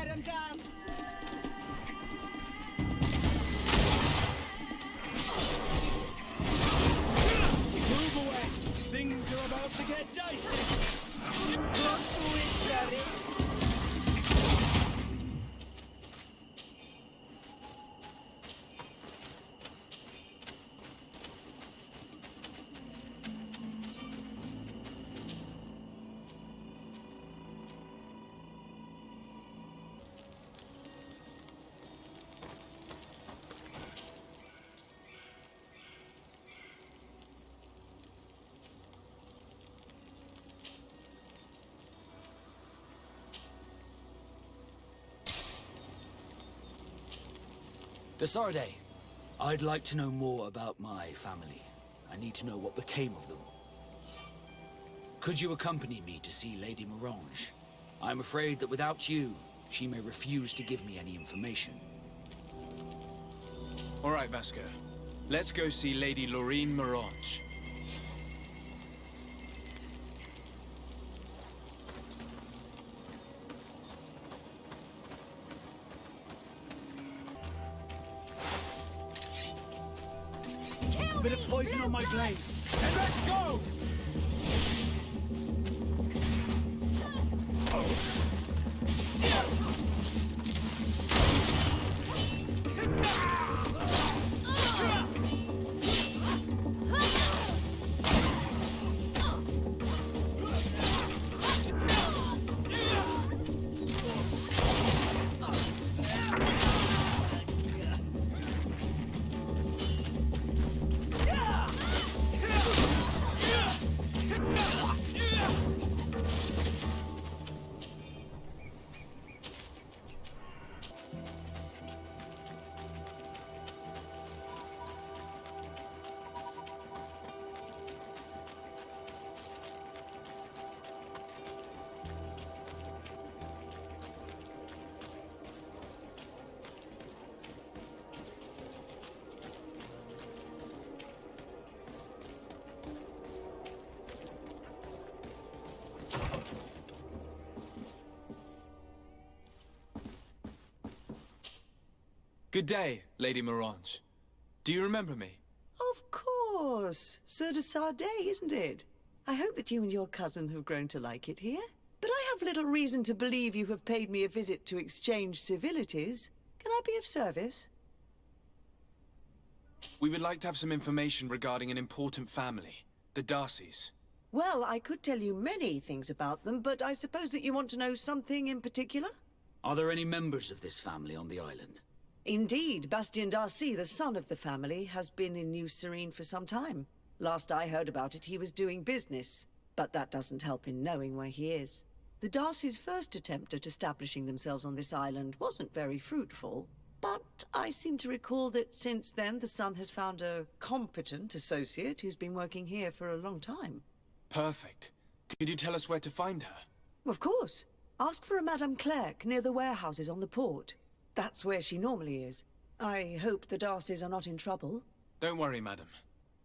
get him done. Move away. Things are about to get dicey. Close to it, Sardet. The Sardet. I'd like to know more about my family. I need to know what became of them. Could you accompany me to see Lady Morange? I'm afraid that without you, she may refuse to give me any information. All right, Vasco. Let's go see Lady Lorraine Morange. A bit of poison on my blades. And let's go! Good day, Lady Morange. Do you remember me? Of course. Sir de Sardet, isn't it? I hope that you and your cousin have grown to like it here. But I have little reason to believe you have paid me a visit to exchange civilities. Can I be of service? We would like to have some information regarding an important family, the Darcys. Well, I could tell you many things about them, but I suppose that you want to know something in particular? Are there any members of this family on the island? Indeed, Bastien Darcy, the son of the family, has been in New Serene for some time. Last I heard about it, he was doing business, but that doesn't help in knowing where he is. The Darcys' first attempt at establishing themselves on this island wasn't very fruitful, but I seem to recall that since then the son has found a competent associate who's been working here for a long time. Perfect. Could you tell us where to find her? Of course. Ask for a Madame Clerc near the warehouses on the port. That's where she normally is. I hope the Darcys are not in trouble. Don't worry, madam.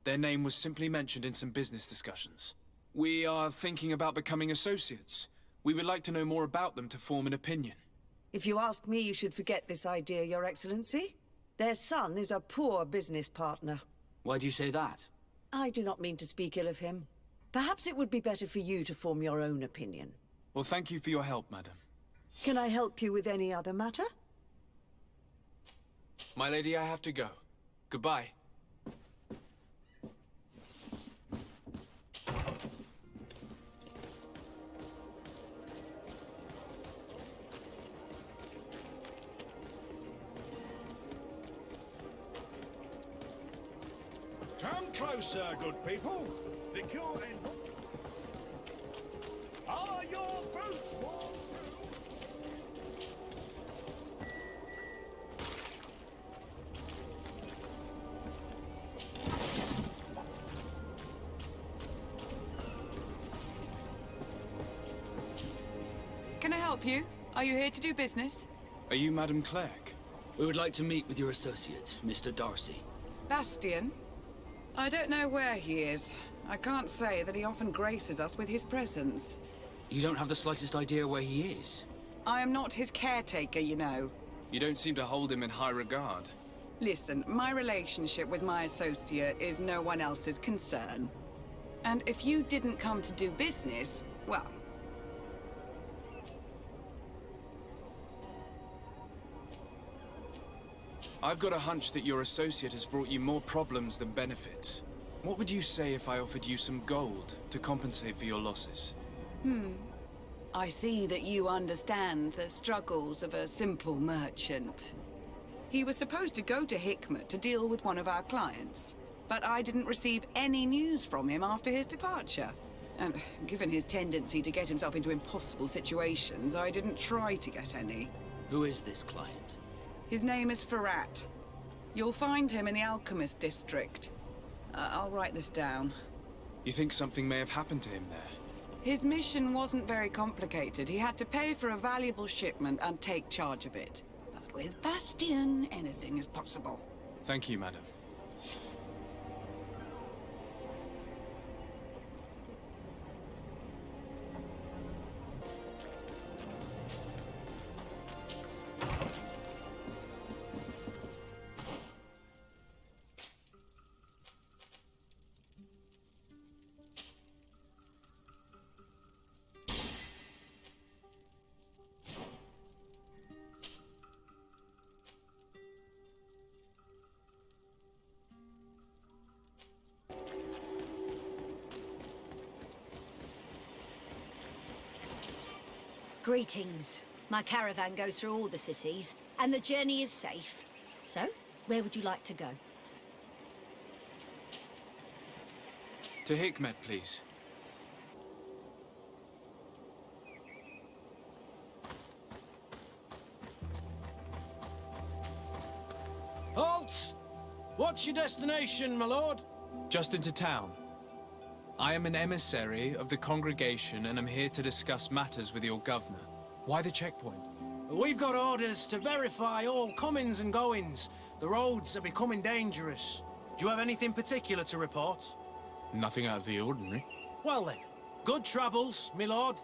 Their name was simply mentioned in some business discussions. We are thinking about becoming associates. We would like to know more about them to form an opinion. If you ask me, you should forget this idea, Your Excellency. Their son is a poor business partner. Why do you say that? I do not mean to speak ill of him. Perhaps it would be better for you to form your own opinion. Well, thank you for your help, madam. Can I help you with any other matter? My lady, I have to go. Goodbye. Come closer, good people. The cure and... Are your boots warm? Can I help you? Are you here to do business? Are you Madame Clerc? We would like to meet with your associate, Mr. Darcy. Bastien? I don't know where he is. I can't say that he often graces us with his presence. You don't have the slightest idea where he is? I am not his caretaker, you know. You don't seem to hold him in high regard. Listen, my relationship with my associate is no one else's concern. And if you didn't come to do business, well... I've got a hunch that your associate has brought you more problems than benefits. What would you say if I offered you some gold to compensate for your losses? I see that you understand the struggles of a simple merchant. He was supposed to go to Hikmet to deal with one of our clients, but I didn't receive any news from him after his departure. And given his tendency to get himself into impossible situations, I didn't try to get any. Who is this client? His name is Farrat. You'll find him in the Alchemist district. I'll write this down. You think something may have happened to him there? His mission wasn't very complicated. He had to pay for a valuable shipment and take charge of it. But with Bastion, anything is possible. Thank you, madam. Greetings. My caravan goes through all the cities, and the journey is safe. So, where would you like to go? To Hikmet, please. Halt! What's your destination, my lord? Just into town. I am an emissary of the congregation and am here to discuss matters with your governor. Why the checkpoint? We've got orders to verify all comings and goings. The roads are becoming dangerous. Do you have anything particular to report? Nothing out of the ordinary. Well then, good travels, my lord.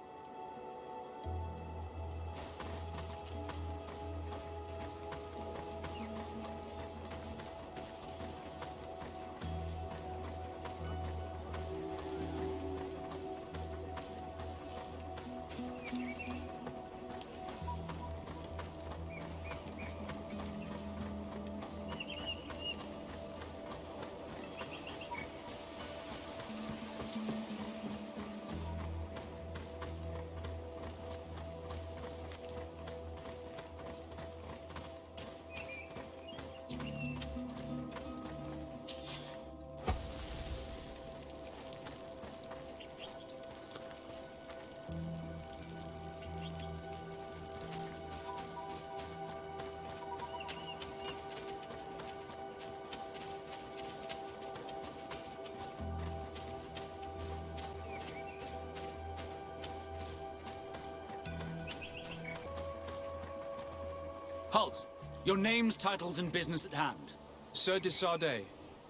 Halt! Your names, titles, and business at hand. Sardet,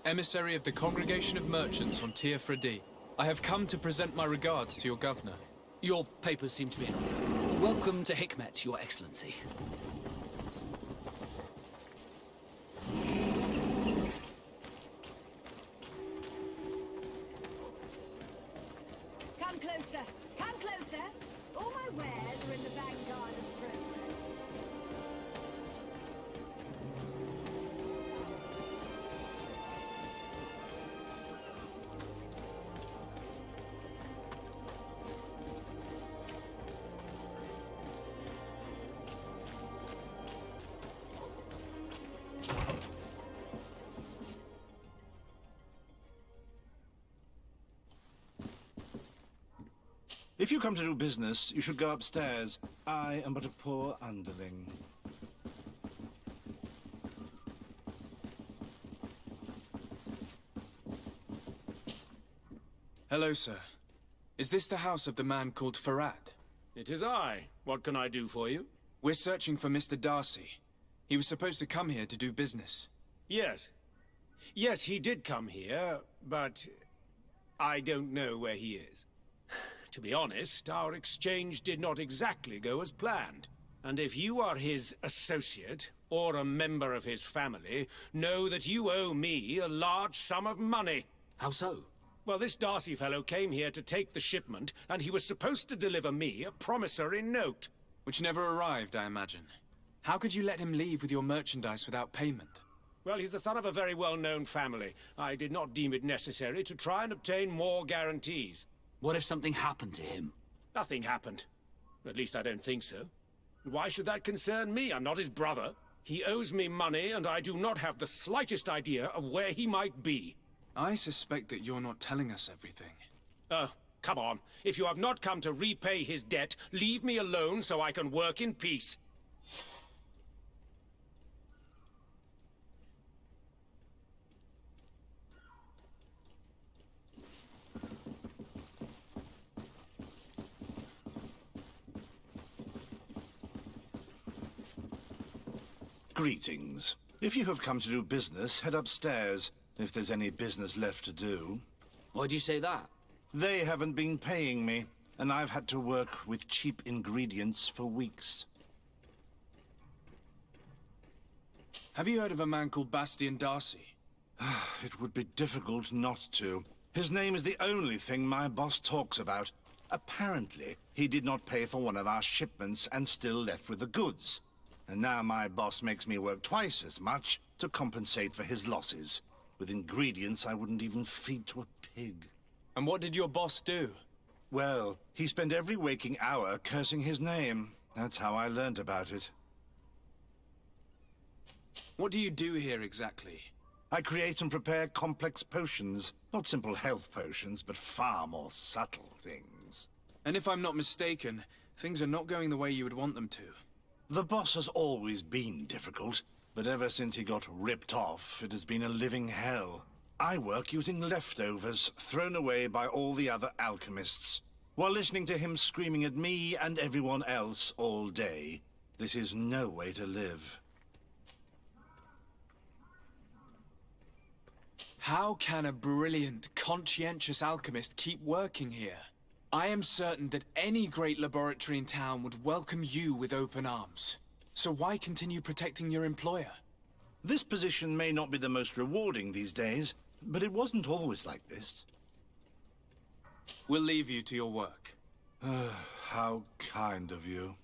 emissary of the Congregation of Merchants on Tir Fredi. I have come to present my regards to your governor. Your papers seem to be in order. Welcome to Hikmet, Your Excellency. Come closer. Come closer. All my wares are in the vanguard of progress. If you come to do business, you should go upstairs. I am but a poor underling. Hello, sir. Is this the house of the man called Farrat? It is I. What can I do for you? We're searching for Mr. Darcy. He was supposed to come here to do business. Yes. Yes, he did come here, but I don't know where he is. To be honest, our exchange did not exactly go as planned. And if you are his associate, or a member of his family, know that you owe me a large sum of money. How so? Well, this Darcy fellow came here to take the shipment, and he was supposed to deliver me a promissory note. Which never arrived, I imagine. How could you let him leave with your merchandise without payment? Well, he's the son of a very well-known family. I did not deem it necessary to try and obtain more guarantees. What if something happened to him? Nothing happened. At least I don't think so. Why should that concern me? I'm not his brother. He owes me money, and I do not have the slightest idea of where he might be. I suspect that you're not telling us everything. Come on. If you have not come to repay his debt, leave me alone so I can work in peace. Greetings. If you have come to do business, head upstairs, if there's any business left to do. Why'd you say that? They haven't been paying me, and I've had to work with cheap ingredients for weeks. Have you heard of a man called Bastian Darcy? It would be difficult not to. His name is the only thing my boss talks about. Apparently, he did not pay for one of our shipments and still left with the goods. And now my boss makes me work twice as much to compensate for his losses, with ingredients I wouldn't even feed to a pig. And what did your boss do? Well, he spent every waking hour cursing his name. That's how I learned about it. What do you do here exactly? I create and prepare complex potions. Not simple health potions, but far more subtle things. And if I'm not mistaken, things are not going the way you would want them to. The boss has always been difficult, but ever since he got ripped off, it has been a living hell. I work using leftovers thrown away by all the other alchemists, while listening to him screaming at me and everyone else all day. This is no way to live. How can a brilliant, conscientious alchemist keep working here? I am certain that any great laboratory in town would welcome you with open arms. So why continue protecting your employer? This position may not be the most rewarding these days, but it wasn't always like this. We'll leave you to your work. How kind of you.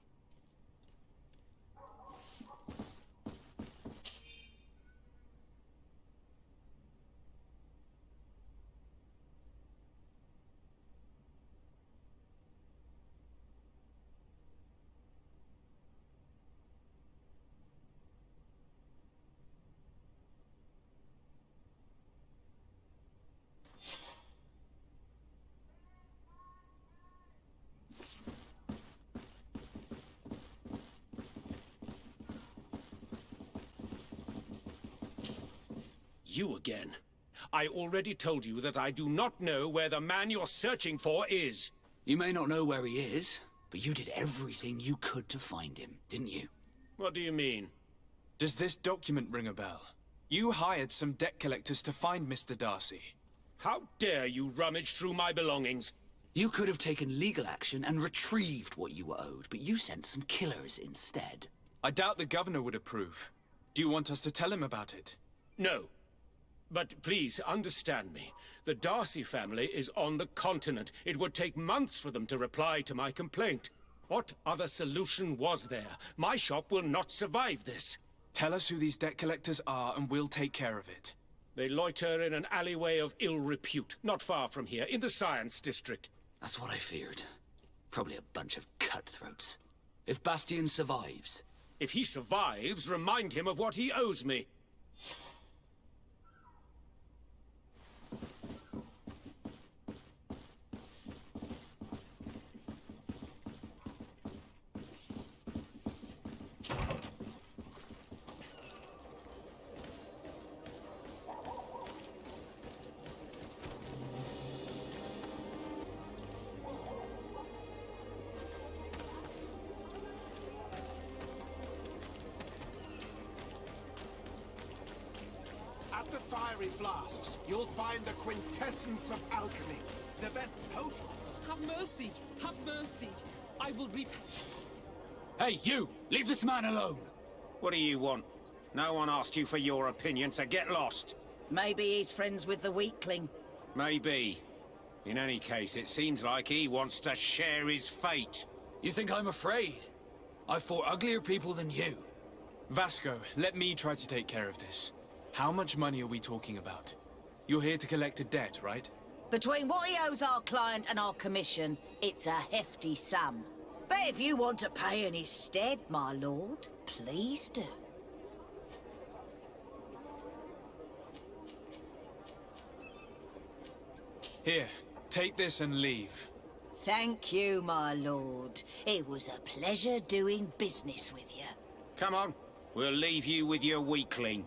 You again. I already told you that I do not know where the man you're searching for is. You may not know where he is, but you did everything you could to find him, didn't you? What do you mean? Does this document ring a bell? You hired some debt collectors to find Mr. Darcy. How dare you rummage through my belongings? You could have taken legal action and retrieved what you were owed, but you sent some killers instead. I doubt the governor would approve. Do you want us to tell him about it? No. But please, understand me. The Darcy family is on the continent. It would take months for them to reply to my complaint. What other solution was there? My shop will not survive this. Tell us who these debt collectors are and we'll take care of it. They loiter in an alleyway of ill repute, not far from here, in the Science District. That's what I feared. Probably a bunch of cutthroats. If Bastian survives... If he survives, remind him of what he owes me. At the fiery flasks, you'll find the quintessence of alchemy. The best potion. Have mercy! Have mercy! I will repay. Hey, you! Leave this man alone! What do you want? No one asked you for your opinion, so get lost. Maybe he's friends with the weakling. Maybe. In any case, it seems like he wants to share his fate. You think I'm afraid? I fought uglier people than you. Vasco, let me try to take care of this. How much money are we talking about? You're here to collect a debt, right? Between what he owes our client and our commission, it's a hefty sum. But if you want to pay in his stead, my lord, please do. Here, take this and leave. Thank you, my lord. It was a pleasure doing business with you. Come on, we'll leave you with your weakling.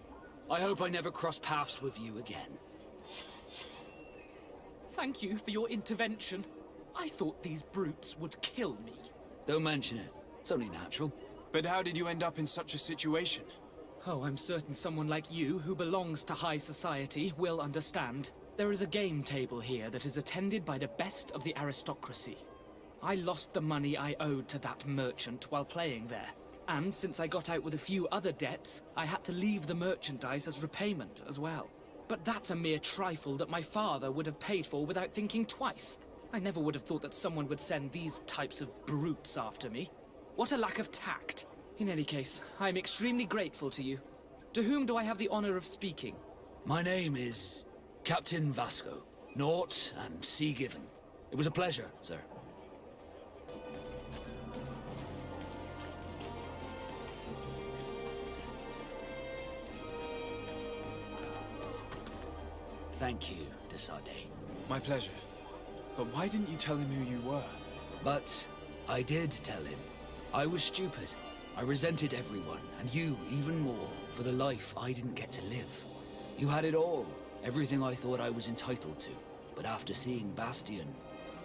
I hope I never cross paths with you again. Thank you for your intervention. I thought these brutes would kill me. Don't mention it. It's only natural. But how did you end up in such a situation? Oh, I'm certain someone like you, who belongs to high society, will understand. There is a game table here that is attended by the best of the aristocracy. I lost the money I owed to that merchant while playing there. And since I got out with a few other debts, I had to leave the merchandise as repayment as well. But that's a mere trifle that my father would have paid for without thinking twice. I never would have thought that someone would send these types of brutes after me. What a lack of tact. In any case, I'm extremely grateful to you. To whom do I have the honor of speaking? My name is Captain Vasco. Naught and sea given. It was a pleasure, sir. Thank you, Sardet. My pleasure. But why didn't you tell him who you were? But I did tell him. I was stupid. I resented everyone, and you even more, for the life I didn't get to live. You had it all, everything I thought I was entitled to. But after seeing Bastion,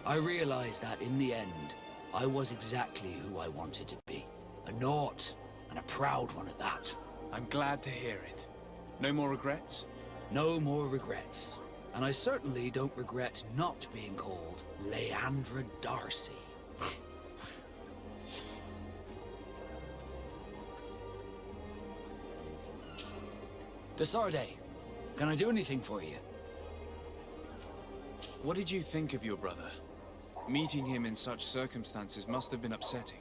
I realized that in the end, I was exactly who I wanted to be. A naught, and a proud one at that. I'm glad to hear it. No more regrets? No more regrets. And I certainly don't regret not being called Leandra Darcy. Sardet, can I do anything for you? What did you think of your brother? Meeting him in such circumstances must have been upsetting.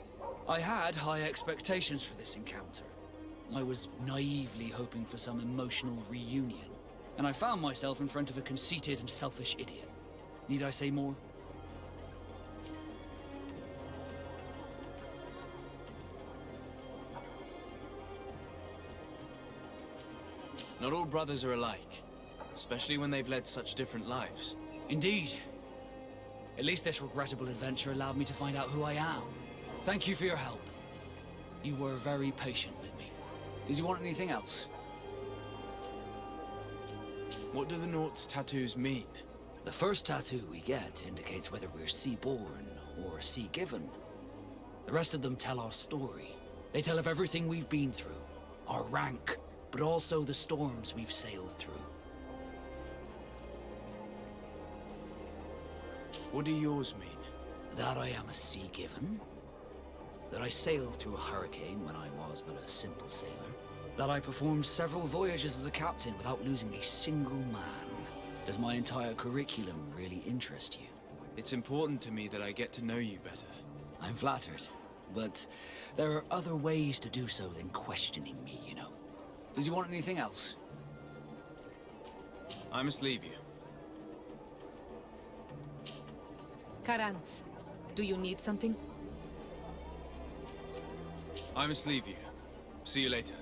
I had high expectations for this encounter. I was naively hoping for some emotional reunion. And I found myself in front of a conceited and selfish idiot. Need I say more? Not all brothers are alike, especially when they've led such different lives. Indeed. At least this regrettable adventure allowed me to find out who I am. Thank you for your help. You were very patient with me. Did you want anything else? What do the Naught's tattoos mean? The first tattoo we get indicates whether we're sea-born or sea-given. The rest of them tell our story. They tell of everything we've been through, our rank, but also the storms we've sailed through. What do yours mean? That I am a sea-given. That I sailed through a hurricane when I was but a simple sailor. That I performed several voyages as a captain without losing a single man. Does my entire curriculum really interest you? It's important to me that I get to know you better. I'm flattered, but there are other ways to do so than questioning me, you know. Did you want anything else? I must leave you. Karantz, do you need something? I must leave you. See you later.